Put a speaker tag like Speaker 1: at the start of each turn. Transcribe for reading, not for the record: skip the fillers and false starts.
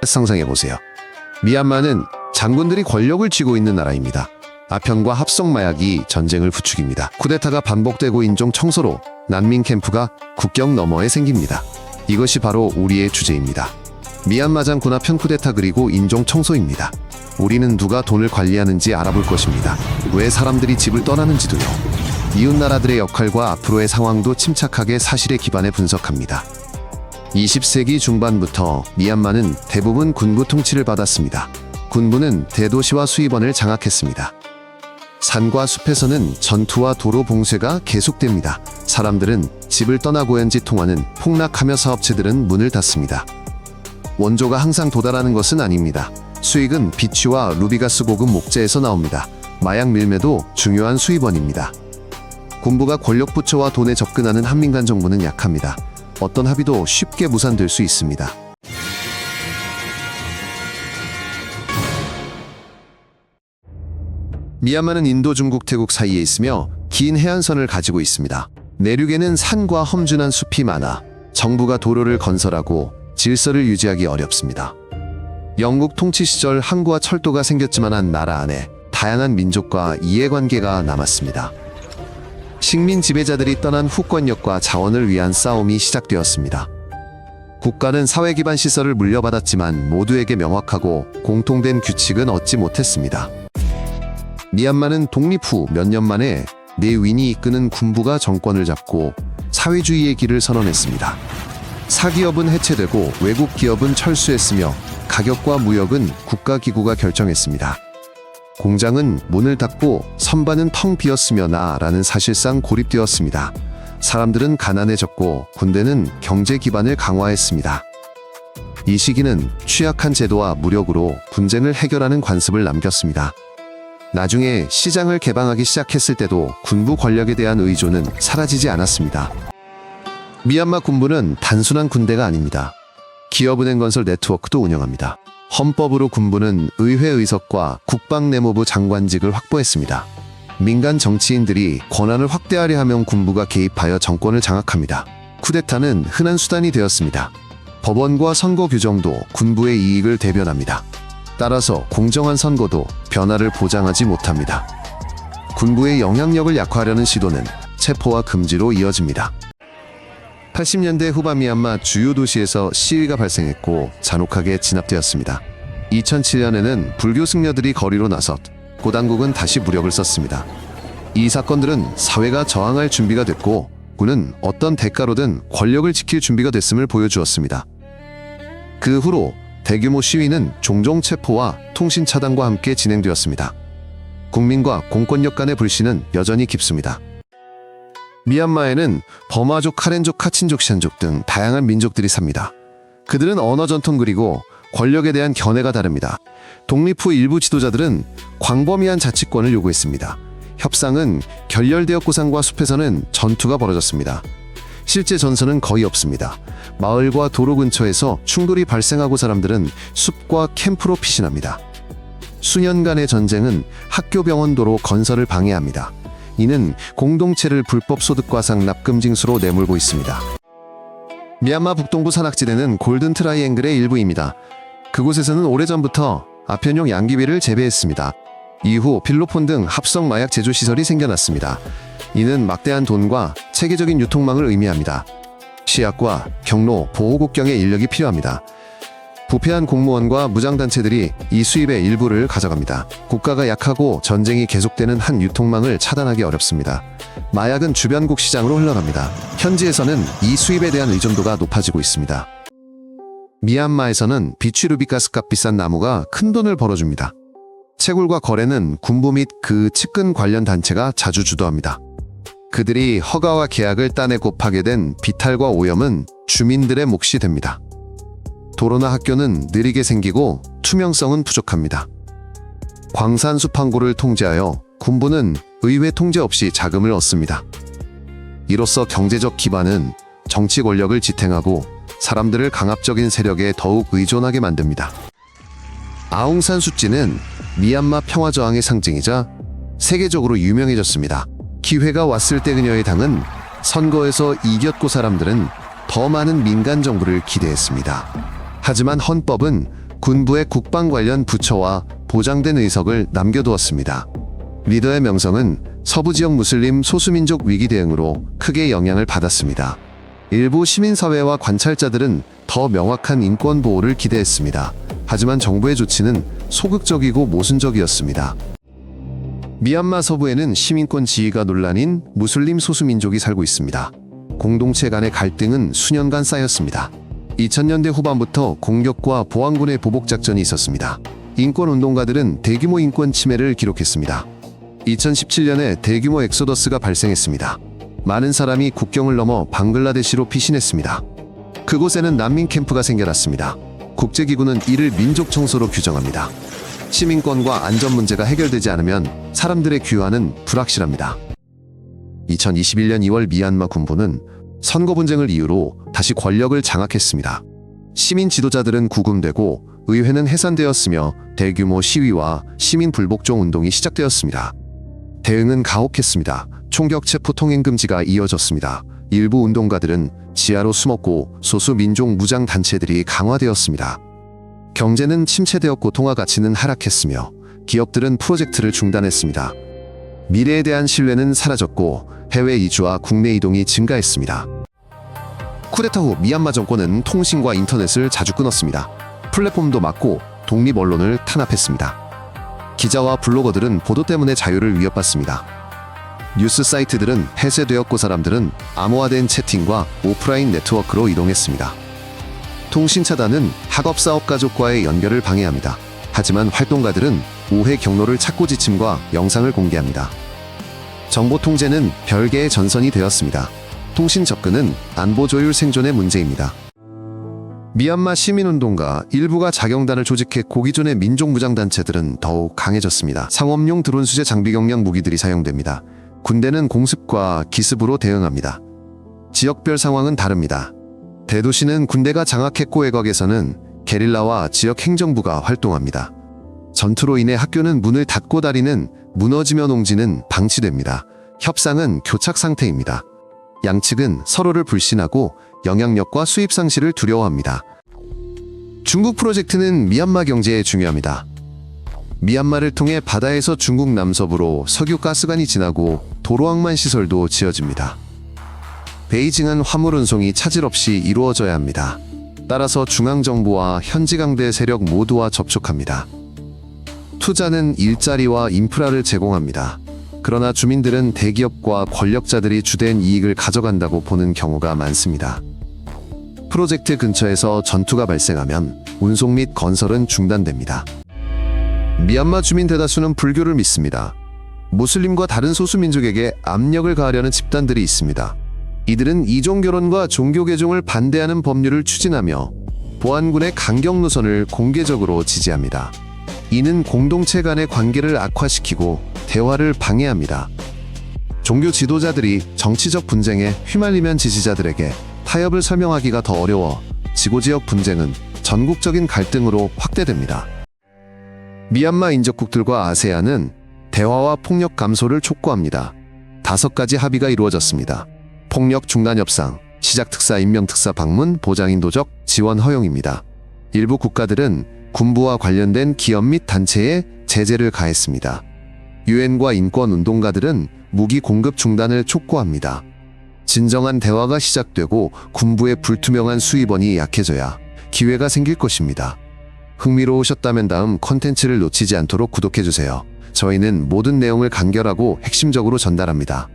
Speaker 1: 상상해보세요. 미얀마는 장군들이 권력을 쥐고 있는 나라입니다. 아편과 합성 마약이 전쟁을 부추깁니다. 쿠데타가 반복되고 인종 청소로 난민 캠프가 국경 너머에 생깁니다. 이것이 바로 우리의 주제입니다. 미얀마장 군아편 쿠데타 그리고 인종 청소입니다. 우리는 누가 돈을 관리하는지 알아볼 것입니다. 왜 사람들이 집을 떠나는지도요. 이웃 나라들의 역할과 앞으로의 상황도 침착하게 사실에 기반해 분석합니다. 20세기 중반부터 미얀마는 대부분 군부 통치를 받았습니다. 군부는 대도시와 수입원을 장악했습니다. 산과 숲에서는 전투와 도로 봉쇄가 계속됩니다. 사람들은 집을 떠나 고연지 통화는 폭락하며 사업체들은 문을 닫습니다. 원조가 항상 도달하는 것은 아닙니다. 수익은 비취와 루비가스 고급 목재에서 나옵니다. 마약 밀매도 중요한 수입원입니다. 군부가 권력 부처와 돈에 접근하는 한민간 정부는 약합니다. 어떤 합의도 쉽게 무산될 수 있습니다. 미얀마는 인도, 중국, 태국 사이에 있으며 긴 해안선을 가지고 있습니다. 내륙에는 산과 험준한 숲이 많아 정부가 도로를 건설하고 질서를 유지하기 어렵습니다. 영국 통치 시절 항구와 철도가 생겼지만 한 나라 안에 다양한 민족과 이해관계가 남았습니다. 식민 지배자들이 떠난 후 권력과 자원을 위한 싸움이 시작되었습니다. 국가는 사회 기반 시설을 물려받았지만 모두에게 명확하고 공통된 규칙은 얻지 못했습니다. 미얀마는 독립 후 몇 년 만에 내윈이 이끄는 군부가 정권을 잡고 사회주의의 길을 선언했습니다. 사기업은 해체되고 외국 기업은 철수했으며 가격과 무역은 국가기구가 결정했습니다. 공장은 문을 닫고 선반은 텅 비었으며 나라는 사실상 고립되었습니다. 사람들은 가난해졌고 군대는 경제 기반을 강화했습니다. 이 시기는 취약한 제도와 무력으로 분쟁을 해결하는 관습을 남겼습니다. 나중에 시장을 개방하기 시작했을 때도 군부 권력에 대한 의존은 사라지지 않았습니다. 미얀마 군부는 단순한 군대가 아닙니다. 기업은행 건설 네트워크도 운영합니다. 헌법으로 군부는 의회 의석과 국방내무부 장관직을 확보했습니다. 민간 정치인들이 권한을 확대하려 하면 군부가 개입하여 정권을 장악합니다. 쿠데타는 흔한 수단이 되었습니다. 법원과 선거 규정도 군부의 이익을 대변합니다. 따라서 공정한 선거도 변화를 보장하지 못합니다. 군부의 영향력을 약화하려는 시도는 체포와 금지로 이어집니다. 80년대 후반 미얀마 주요 도시에서 시위가 발생했고 잔혹하게 진압되었습니다. 2007년에는 불교 승려들이 거리로 나섰고 당국은 다시 무력을 썼습니다. 이 사건들은 사회가 저항할 준비가 됐고 군은 어떤 대가로든 권력을 지킬 준비가 됐음을 보여주었습니다. 그 후로 대규모 시위는 종종 체포와 통신 차단과 함께 진행되었습니다. 국민과 공권력 간의 불신은 여전히 깊습니다. 미얀마에는 버마족, 카렌족, 카친족, 시안족 등 다양한 민족들이 삽니다. 그들은 언어 전통 그리고 권력에 대한 견해가 다릅니다. 독립 후 일부 지도자들은 광범위한 자치권을 요구했습니다. 협상은 결렬되었고 산과 숲에서는 전투가 벌어졌습니다. 실제 전선은 거의 없습니다. 마을과 도로 근처에서 충돌이 발생하고 사람들은 숲과 캠프로 피신합니다. 수년간의 전쟁은 학교, 병원, 도로 건설을 방해합니다. 이는 공동체를 불법 소득과 상납 금징수로 내몰고 있습니다. 미얀마 북동부 산악지대는 골든 트라이앵글의 일부입니다. 그곳에서는 오래전부터 아편용 양귀비를 재배했습니다. 이후 필로폰 등 합성 마약 제조 시설이 생겨났습니다. 이는 막대한 돈과 체계적인 유통망을 의미합니다. 시약과 경로, 보호국경의 인력이 필요합니다. 부패한 공무원과 무장단체들이 이 수입의 일부를 가져갑니다. 국가가 약하고 전쟁이 계속되는 한 유통망을 차단하기 어렵습니다. 마약은 주변국 시장으로 흘러갑니다. 현지에서는 이 수입에 대한 의존도가 높아지고 있습니다. 미얀마에서는 비취루비가스값 비싼 나무가 큰 돈을 벌어줍니다. 채굴과 거래는 군부 및 그 측근 관련 단체가 자주 주도합니다. 그들이 허가와 계약을 따내고 파괴된 비탈과 오염은 주민들의 몫이 됩니다. 도로나 학교는 느리게 생기고 투명성은 부족합니다. 광산 수팡고를 통제하여 군부는 의회 통제 없이 자금을 얻습니다. 이로써 경제적 기반은 정치 권력을 지탱하고 사람들을 강압적인 세력에 더욱 의존하게 만듭니다. 아웅산 수찌는 미얀마 평화저항의 상징이자 세계적으로 유명해졌습니다. 기회가 왔을 때 그녀의 당은 선거에서 이겼고 사람들은 더 많은 민간 정부를 기대했습니다. 하지만 헌법은 군부의 국방 관련 부처와 보장된 의석을 남겨두었습니다. 리더의 명성은 서부 지역 무슬림 소수민족 위기 대응으로 크게 영향을 받았습니다. 일부 시민사회와 관찰자들은 더 명확한 인권 보호를 기대했습니다. 하지만 정부의 조치는 소극적이고 모순적이었습니다. 미얀마 서부에는 시민권 지위가 논란인 무슬림 소수민족이 살고 있습니다. 공동체 간의 갈등은 수년간 쌓였습니다. 2000년대 후반부터 공격과 보안군의 보복 작전이 있었습니다. 인권운동가들은 대규모 인권 침해를 기록했습니다. 2017년에 대규모 엑소더스가 발생했습니다. 많은 사람이 국경을 넘어 방글라데시로 피신했습니다. 그곳에는 난민 캠프가 생겨났습니다. 국제기구는 이를 민족 청소로 규정합니다. 시민권과 안전 문제가 해결되지 않으면 사람들의 귀환은 불확실합니다. 2021년 2월 미얀마 군부는 선거 분쟁을 이유로 다시 권력을 장악했습니다. 시민 지도자들은 구금되고 의회는 해산되었으며 대규모 시위와 시민 불복종 운동이 시작되었습니다. 대응은 가혹했습니다. 총격 체포 통행 금지가 이어졌습니다. 일부 운동가들은 지하로 숨었고 소수 민족 무장 단체들이 강화되었습니다. 경제는 침체되었고 통화 가치는 하락했으며 기업들은 프로젝트를 중단했습니다. 미래에 대한 신뢰는 사라졌고 해외 이주와 국내 이동이 증가했습니다. 쿠데타 후 미얀마 정권은 통신과 인터넷을 자주 끊었습니다. 플랫폼도 막고 독립 언론을 탄압했습니다. 기자와 블로거들은 보도 때문에 자유를 위협받습니다. 뉴스 사이트들은 폐쇄되었고 사람들은 암호화된 채팅과 오프라인 네트워크로 이동했습니다. 통신 차단은 학업사업 가족과의 연결을 방해합니다. 하지만 활동가들은 오해 경로를 찾고 지침과 영상을 공개합니다. 정보 통제는 별개의 전선이 되었습니다. 통신 접근은 안보 조율 생존의 문제입니다. 미얀마 시민운동가 일부가 자경단을 조직했고 기존의 민족무장단체들은 더욱 강해졌습니다. 상업용 드론 수제 장비 경량 무기들이 사용됩니다. 군대는 공습과 기습으로 대응합니다. 지역별 상황은 다릅니다. 대도시는 군대가 장악했고 외곽에서는 게릴라와 지역 행정부가 활동합니다. 전투로 인해 학교는 문을 닫고 다리는 무너지며 농지는 방치됩니다. 협상은 교착 상태입니다. 양측은 서로를 불신하고 영향력과 수입 상실을 두려워합니다. 중국 프로젝트는 미얀마 경제에 중요합니다. 미얀마를 통해 바다에서 중국 남서부로 석유 가스관이 지나고 도로항만 시설도 지어집니다. 베이징은 화물 운송이 차질 없이 이루어져야 합니다. 따라서 중앙정부와 현지 강대 세력 모두와 접촉합니다. 투자는 일자리와 인프라를 제공합니다. 그러나 주민들은 대기업과 권력자들이 주된 이익을 가져간다고 보는 경우가 많습니다. 프로젝트 근처에서 전투가 발생하면 운송 및 건설은 중단됩니다. 미얀마 주민 대다수는 불교를 믿습니다. 무슬림과 다른 소수민족에게 압력을 가하려는 집단들이 있습니다. 이들은 이종결혼과 종교개종을 반대하는 법률을 추진하며 보안군의 강경 노선을 공개적으로 지지합니다. 이는 공동체 간의 관계를 악화시키고 대화를 방해합니다. 종교 지도자들이 정치적 분쟁에 휘말리면 지지자들에게 타협을 설명하기가 더 어려워 지구지역 분쟁은 전국적인 갈등으로 확대됩니다. 미얀마 인접국들과 아세안은 대화와 폭력 감소를 촉구합니다. 5가지 합의가 이루어졌습니다. 폭력 중단 협상, 시작 특사 임명 특사 방문, 보장인 도적, 지원 허용입니다. 일부 국가들은 군부와 관련된 기업 및 단체에 제재를 가했습니다. 유엔과 인권운동가들은 무기 공급 중단을 촉구합니다. 진정한 대화가 시작되고 군부의 불투명한 수입원이 약해져야 기회가 생길 것입니다. 흥미로우셨다면 다음 컨텐츠를 놓치지 않도록 구독해주세요. 저희는 모든 내용을 간결하고 핵심적으로 전달합니다.